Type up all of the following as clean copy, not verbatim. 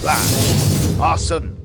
Clash. Awesome.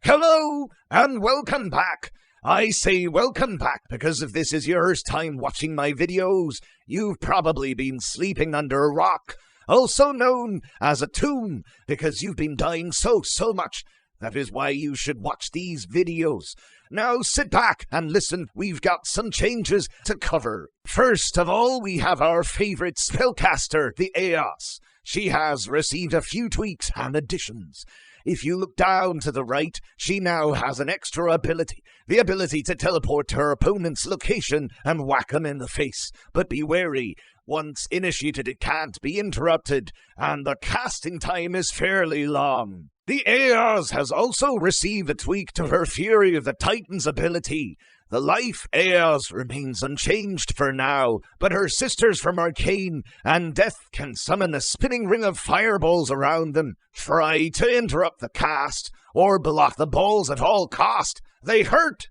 Hello, and welcome back. I say welcome back because if this is your first time watching my videos, you've probably been sleeping under a rock, also known as a tomb, because you've been dying so much. That is why you should watch these videos. Now sit back and listen, we've got some changes to cover. First of all, we have our favorite spellcaster, the Eos. She has received a few tweaks and additions. If you look down to the right, she now has an extra ability. The ability to teleport to her opponent's location and whack them in the face. But be wary, once initiated it can't be interrupted, and the casting time is fairly long. The Eos has also received a tweak to her Fury of the Titans ability. The life Eos remains unchanged for now, but her sisters from Arcane and Death can summon a spinning ring of fireballs around them. Try to interrupt the cast, or block the balls at all cost. They hurt!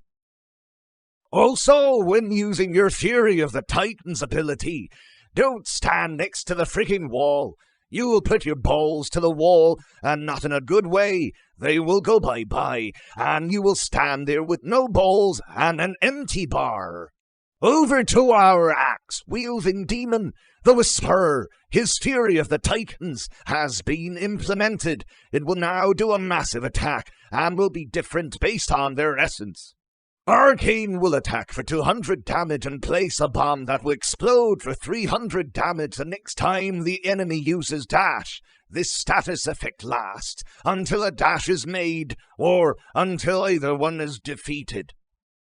Also, when using your Fury of the Titans ability, don't stand next to the freaking wall. You will put your balls to the wall, and not in a good way. They will go bye-bye, and you will stand there with no balls and an empty bar. Over to our axe-wielding demon, the Whisperer. His Fury of the Titans has been implemented. It will now do a massive attack, and will be different based on their essence. Arcane will attack for 200 damage and place a bomb that will explode for 300 damage the next time the enemy uses dash. This status effect lasts until a dash is made or until either one is defeated.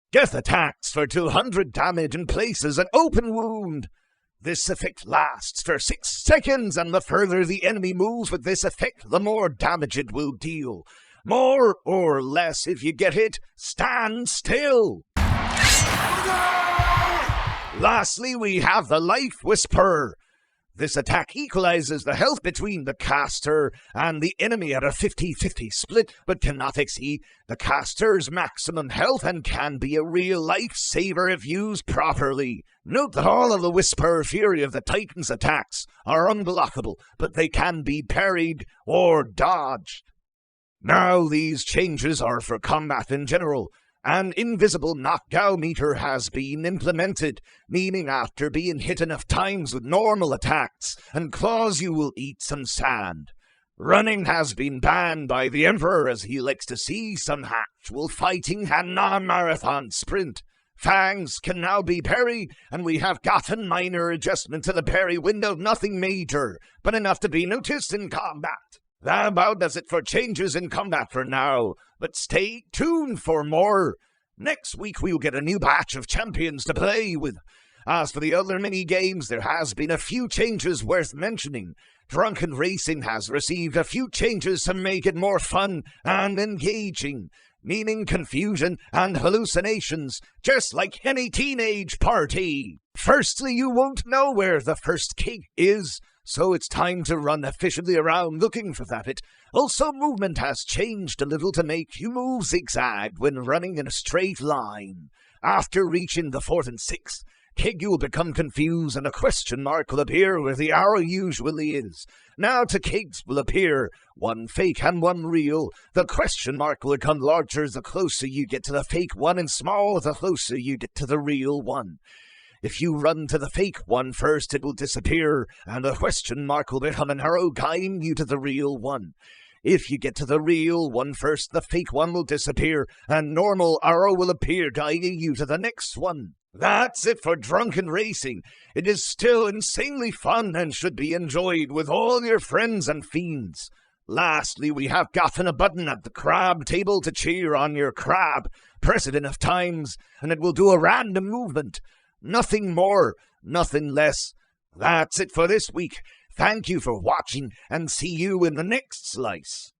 Death attacks for 200 damage and places an open wound. This effect lasts for 6 seconds, and the further the enemy moves with this effect, the more damage it will deal. More or less, if you get hit, stand still. Lastly, we have the Life Whisperer. This attack equalizes the health between the caster and the enemy at a 50-50 split, but cannot exceed the caster's maximum health and can be a real lifesaver if used properly. Note that all of the Whisperer Fury of the Titans attacks are unblockable, but they can be parried or dodged. Now these changes are for combat in general. An invisible knockdown meter has been implemented, meaning after being hit enough times with normal attacks and claws you will eat some sand. Running has been banned by the Emperor as he likes to see some actual fighting and non-marathon sprint. Fangs can now be parried, and we have gotten minor adjustment to the parry window, nothing major, but enough to be noticed in combat. That about does it for changes in combat for now, but stay tuned for more. Next week we will get a new batch of champions to play with. As for the other mini-games, there has been a few changes worth mentioning. Drunken Racing has received a few changes to make it more fun and engaging, meaning confusion and hallucinations, just like any teenage party. Firstly, you won't know where the first key is, so it's time to run efficiently around looking for that. Also, movement has changed a little to make you move zigzag when running in a straight line. After reaching the 4th and 6th keg, you will become confused and a question mark will appear where the arrow usually is. Now two kegs will appear, one fake and one real. The question mark will become larger the closer you get to the fake one and smaller the closer you get to the real one. If you run to the fake one first, it will disappear, and the question mark will become an arrow guiding you to the real one. If you get to the real one first, the fake one will disappear, and normal arrow will appear guiding you to the next one. That's it for Drunken Racing. It is still insanely fun and should be enjoyed with all your friends and fiends. Lastly, we have gotten a button at the crab table to cheer on your crab. Press it enough times, and it will do a random movement. Nothing more, nothing less. That's it for this week. Thank you for watching, and see you in the next slice.